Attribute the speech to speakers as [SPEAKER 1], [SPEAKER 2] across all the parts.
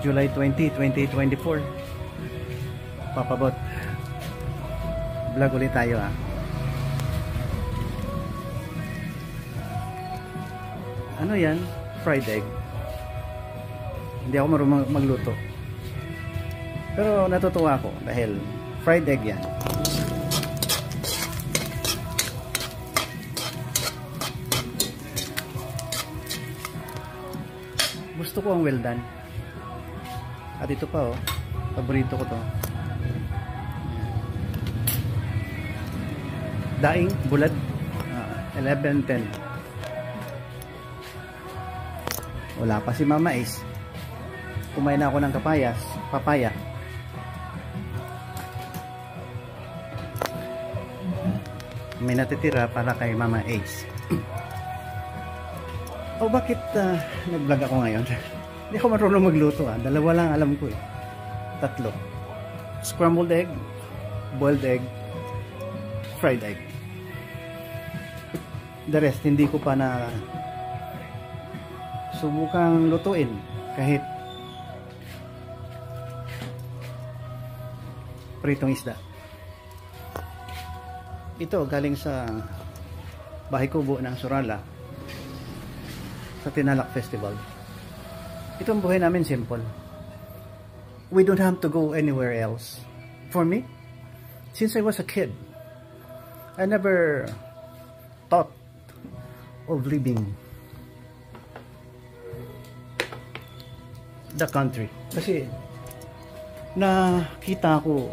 [SPEAKER 1] July 20, 2024. Papabot. Vlog ulit tayo Ano yan? Fried egg. Hindi ako marunong magluto. Pero natutuwa ako dahil fried egg yan. Gusto ko ang well done. At ito pa paborito ko to. Daing bulad 11:10. Wala pa si Mama Ace. Kumain na ako ng papaya. May natitira para kay Mama Ace. Bakit nag-vlog ako ngayon? Hindi ako marunong magluto Dalawa lang alam ko 3. Scrambled egg, boiled egg, fried egg. The rest hindi ko pa na subukang lutuin kahit pritong isda. Ito galing sa Bahay Kubo ng Surala sa Tinalak Festival. Ito ang buhay namin, simple. We don't have to go anywhere else. For me, since I was a kid, I never thought of leaving the country. Kasi nakita ko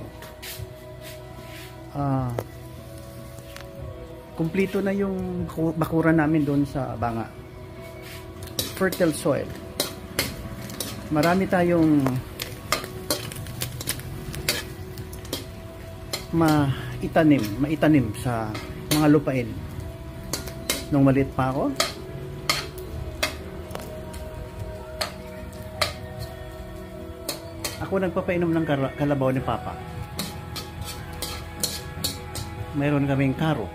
[SPEAKER 1] kumpleto na yung bakuran namin doon sa Banga. Fertile soil. Marami tayong maitanim sa mga lupain. Nung maliit pa ako, nagpapainom ng kalabaw ni Papa. Mayroon kaming karo.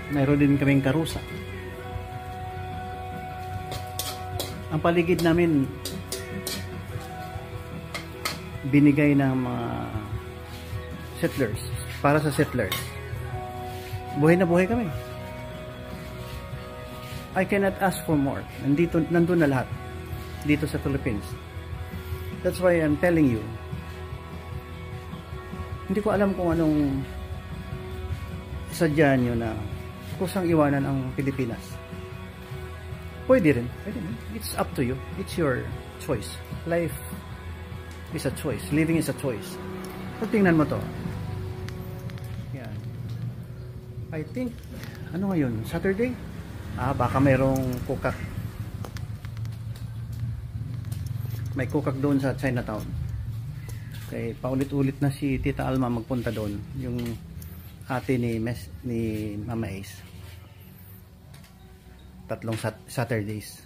[SPEAKER 1] Mayroon din kaming karusa. Ang paligid namin binigay ng mga settlers, para sa settlers. Buhay na buhay kami. I cannot ask for more. Nandun na lahat dito sa Philippines. That's why I'm telling you, hindi ko alam kung anong sadya nyo na kusang iwanan ang Pilipinas. Pwede rin. It's up to you. It's your choice. Life is a choice. Living is a choice. So, tingnan mo to. Yan. I think, ano ngayon? Saturday? Baka mayroong kukak. May kukak doon sa Chinatown. Okay, paulit-ulit na si Tita Alma magpunta doon. Yung ate ni Mama Ace. 3 Saturdays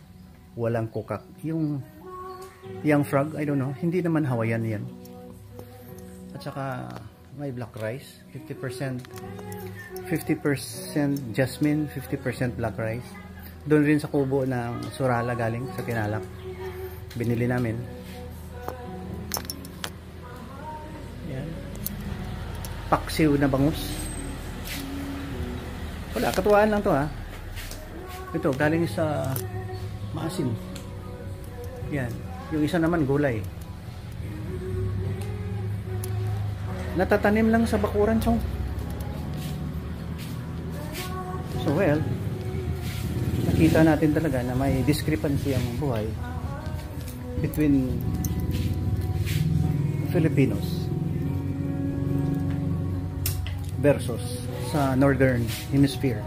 [SPEAKER 1] walang kukak. Yung young frog, I don't know, hindi naman Hawaiian yan. At saka may black rice, 50% jasmine, 50% black rice. Doon rin sa kubo ng Surala galing sa Tinalak, binili namin. Yan, paksiw na bangus. Wala, katuwaan lang to Ito, galing sa maasim. Yan. Yung isa naman, gulay. Natatanim lang sa bakuran, chong. So, well, nakita natin talaga na may discrepancy ang buhay between Filipinos versus sa Northern Hemisphere.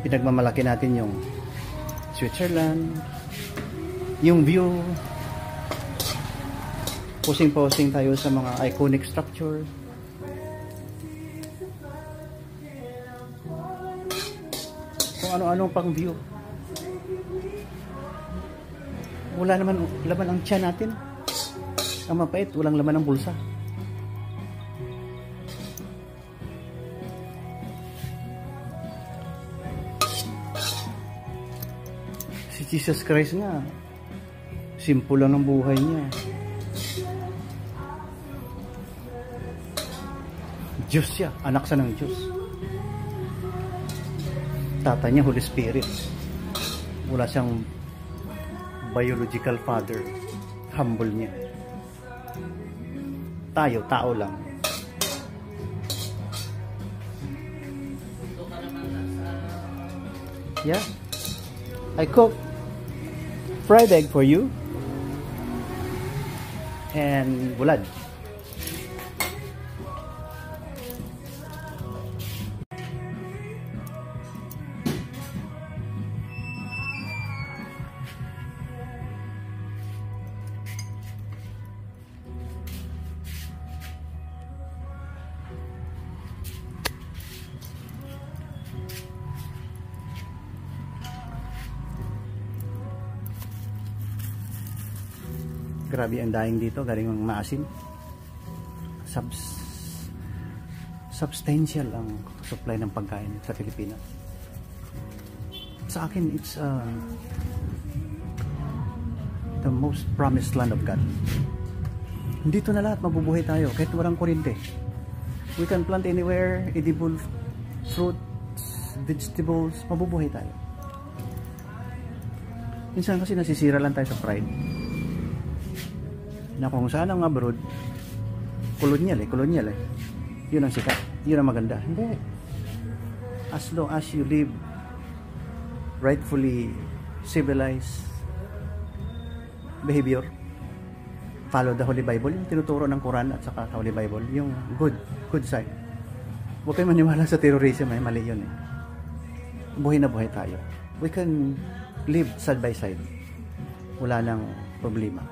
[SPEAKER 1] Pinagmamalaki natin yung Switzerland, yung view, posing tayo sa mga iconic structure. Kung ano-ano pang view. Wala naman laman ang tiyan natin. Ang mapait, walang laman ang bulsa. Si Jesus Christ nga, Simple lang ng buhay niya. Diyos siya, anak siya ng Diyos. Tatay niya Holy Spirit. Wala siyang biological father. Humble niya. Tayo, tao lang. Yeah. I cook fried egg for you. And bulad. Grabe ang daing dito, galing ang maasim. Substantial ang supply ng pagkain sa Pilipinas. Sa akin, it's the most promised land of God. Dito na lahat, mabubuhay tayo kahit walang kuryente. We can plant anywhere, edible fruits, vegetables, mabubuhay tayo. Minsan kasi nasisira lang tayo sa pride. Na kung saan ang abroad, kolonyal eh. Yun ang sikat, yun ang maganda. Hindi. As long as you live rightfully civilized behavior, follow the Holy Bible, yung tinuturo ng Quran at saka Holy Bible, yung good side. Huwag kayo maniwala sa terrorism, mali yun eh. Buhay na buhay tayo. We can live side by side. Wala nang problema.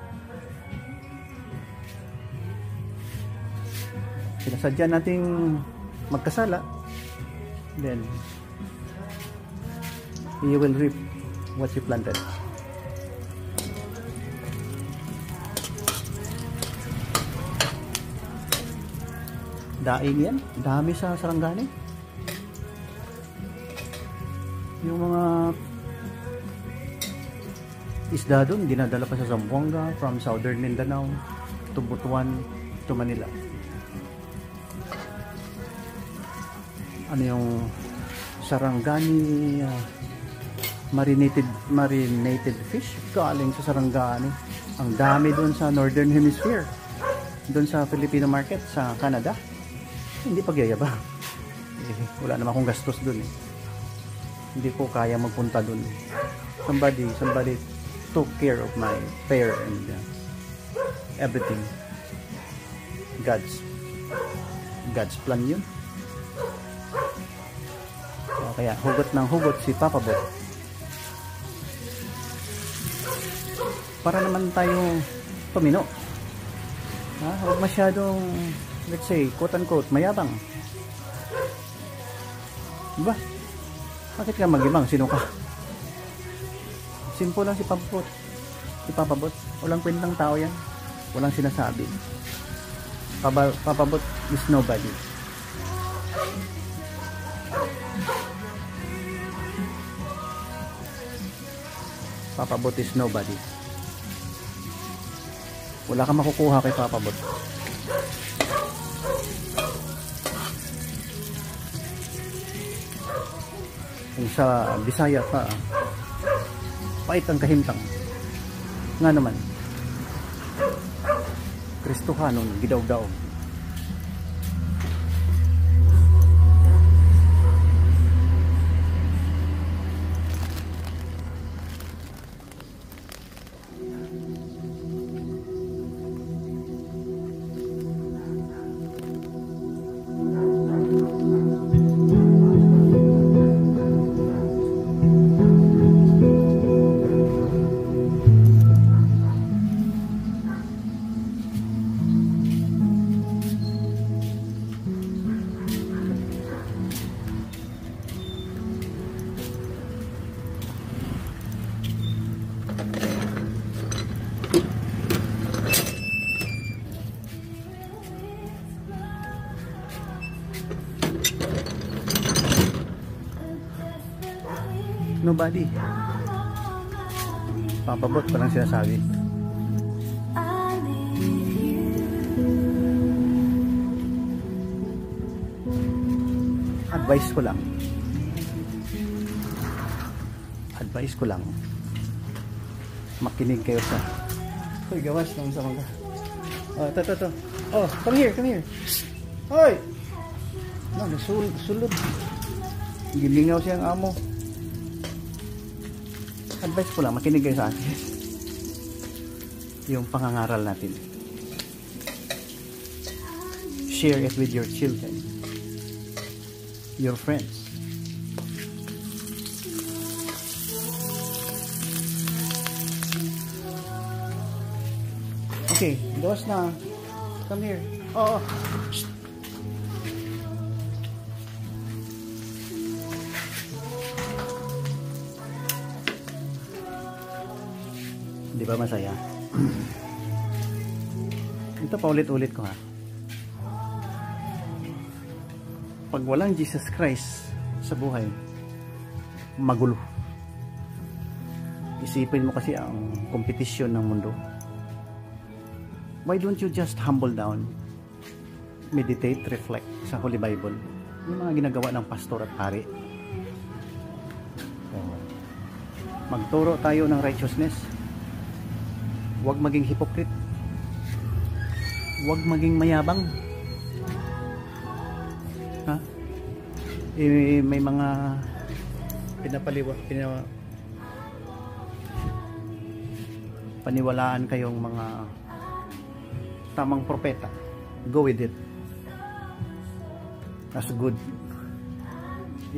[SPEAKER 1] Sinasadya nating magkasala, then you will reap what you planted. Daing yan, dami sa Sarangani. Yung mga isda doon dinadala pa sa Zamboanga from southern Mindanao to Butuan to Manila. Ano yung Sarangani marinated fish galing sa Sarangani. Ang dami doon sa Northern Hemisphere, doon sa Filipino market sa Canada. Hindi pagyayabang, wala naman akong gastos doon eh. Hindi ko kaya magpunta doon. Somebody took care of my fare and everything. God's plan yun. Kaya hugot ng hugot si Papa Bot. Para naman tayo tumino. Huwag masyadong, let's say, quote-unquote, mayabang. Diba? Bakit ka mag-ibang? Sino ka? Simple lang si Papa Bot. Si Papa Bot. Walang kwentang tao yan. Walang sinasabi. Papa Bot is nobody. Papa Bot is nobody. Wala kang makukuha kay Papa Bot. Kung sa Bisaya pa, pait ang kahimtang. Nga naman, Kristohanon, gidaw-daw. Nobody. Papa Bot, walang sinasabi. advice ko lang, makinig kayo sa gawas nung sa mga to. Oh, come here. Hoy! Sulod. Gilingaw siyang amo. Advice ko lang, makinig kayo sa akin. Yung pangangaral natin. Share it with your children, your friends. Okay, gawas na. Come here. Oh. Shh. Di ba masaya? Ito paulit-ulit ko ha. Pag walang Jesus Christ sa buhay, magulo. Isipin mo kasi ang kompetisyon ng mundo. Why don't you just humble down, meditate, reflect sa Holy Bible, yung mga ginagawa ng pastor at pari. Magturo tayo ng righteousness. Huwag maging hypocrite. Huwag maging mayabang. Ha? May mga paniwalaan kayong mga tamang propeta. Go with it. That's a good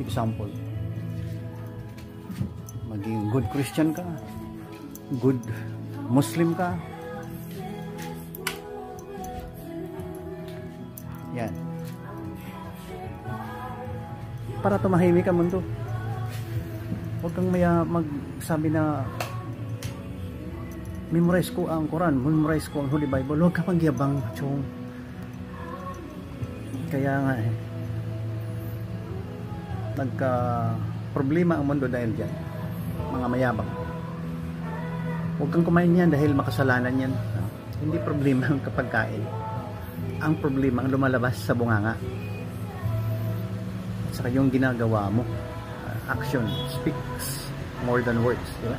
[SPEAKER 1] example. Maging good Christian ka, good Muslim ka. Yan. Para tumahimik ang mundo. Huwag kang magsabi na memorize ko ang Quran, memorize ko ang Holy Bible. Huwag ka pang giyabang, chong. Kaya nga nagka problema ang mundo dahil dyan. Mga mayabang. Huwag kang kumain yan dahil makasalanan yan. Hindi problema ang kapagkain. Ang problema ang lumalabas sa bunganga. At saka yung ginagawa mo. Action speaks more than words. Diba?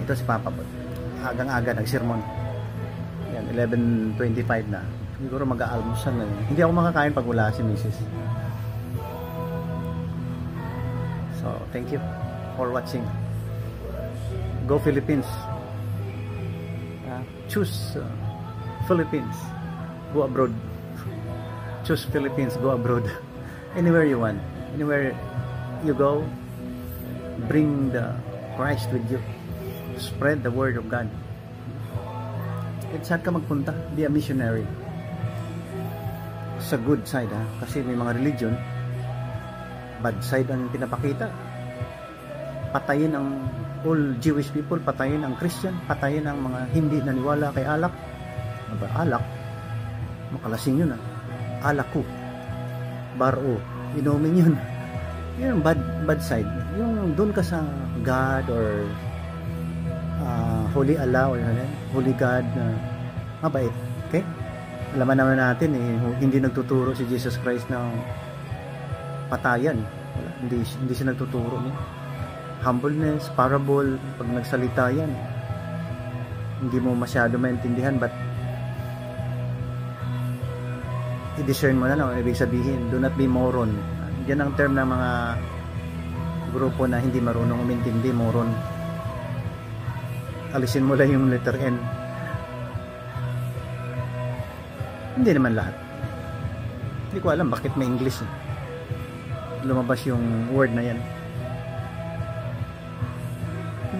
[SPEAKER 1] Ito si Papa po. Agang-aga nagsermon. Yan, 11:25 na. Siguro mag-aalmusan na yun. Hindi ako makakain pag wala si Mrs. So, thank you for watching. Go Philippines. Choose Philippines. Go abroad. Choose Philippines. Go abroad. Anywhere you want. Anywhere you go, bring the Christ with you. Spread the word of God. At saan ka magpunta? Be a missionary. Sa good side ha. Kasi may mga religion, bad side ang pinapakita. Patayin ang all Jewish people, patayin ang Christian, patayin ang mga hindi naniwala kay alak. Alak? Makalasing yun ha. Alako. Baro. Inumin yun. Yun ang bad side. Yung doon ka sa God or Holy Allah or Holy God na mabait. Okay? Alaman naman natin hindi nagtuturo si Jesus Christ ng patayan. Wala. Hindi siya nagtuturo niya. Humbleness, parable, pag nagsalita yan, hindi mo masyado maintindihan, but i-discern mo na lang, ibig sabihin, do not be moron. Yan ang term ng mga grupo na hindi marunong umintindi, moron. Alisin mo lang yung letter N. Hindi naman lahat. Hindi ko alam bakit may English lumabas yung word na yan.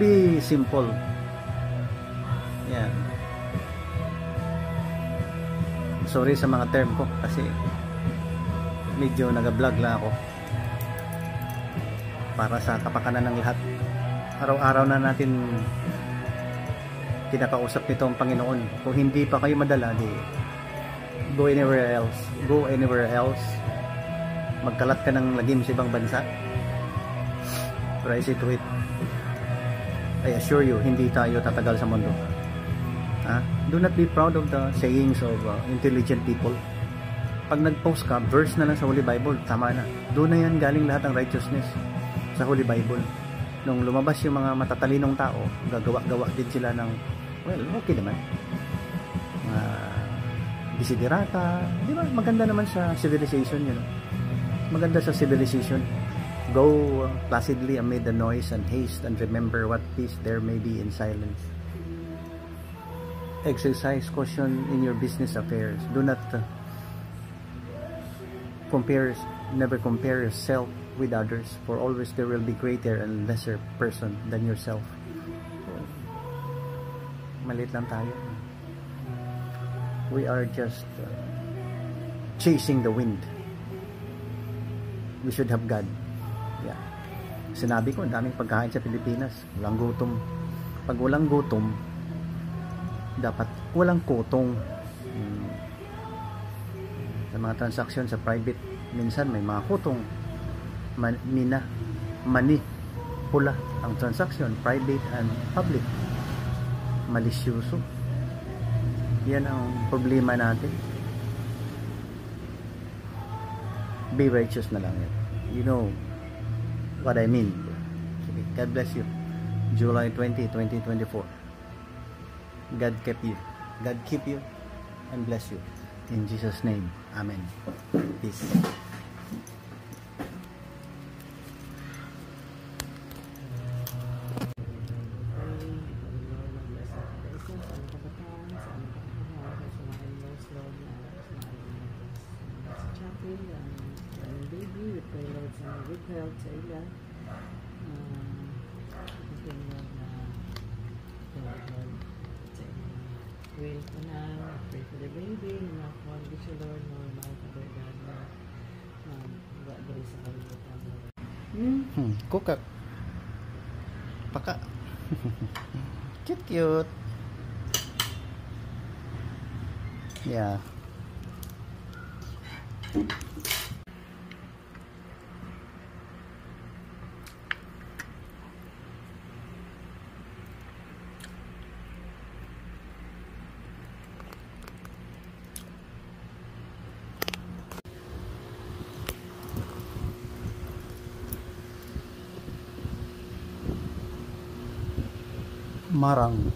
[SPEAKER 1] Be simple. Yan. Sorry sa mga term ko kasi medyo nag-vlog lang ako para sa kapakanan ng lahat. Araw-araw na natin kinakausap nito ang Panginoon. Kung hindi pa kayo madala, go anywhere else. Go anywhere else. Magkalat ka ng lagim sa ibang bansa. Try to it. I assure you, hindi tayo tatagal sa mundo. Do not be proud of the sayings of intelligent people. Pag nag-post ka, verse na lang sa Holy Bible, tama na. Doon na yan galing lahat ng righteousness sa Holy Bible. Nung lumabas yung mga matatalinong tao, gagawa-gawa din sila ng, well, okay naman. Desiderata, di ba? Maganda naman sa civilization, you know. Maganda sa civilization. Go placidly amid the noise and haste, and remember what peace there may be in silence. Exercise caution in your business affairs. Do not never compare yourself with others, for always there will be greater and lesser person than yourself. Maliit lang tayo. We are just chasing the wind. We should have God. Yeah. Sinabi ko, ang daming pagkain sa Pilipinas. Walang gutom. Pag walang gutom, dapat walang kutong. Sa mga transaksyon sa private, minsan may mga kutong. Mani, pula ang transaction, private and public. Malisyoso. Yan ang problema natin. Be righteous na lang yan. You know what I mean. Okay, God bless you. July 20, 2024. God keep you. God keep you and bless you. In Jesus' name. Amen. Peace.
[SPEAKER 2] Baby, we pray Lord sa good health sa ila. Ito Lord na Lord sa will ko na pray for the baby na one wish you Lord no mahal ka Lord God na dali sa kalimutan Lord.
[SPEAKER 1] Kukak. Paka. Cute. Yeah. Marang.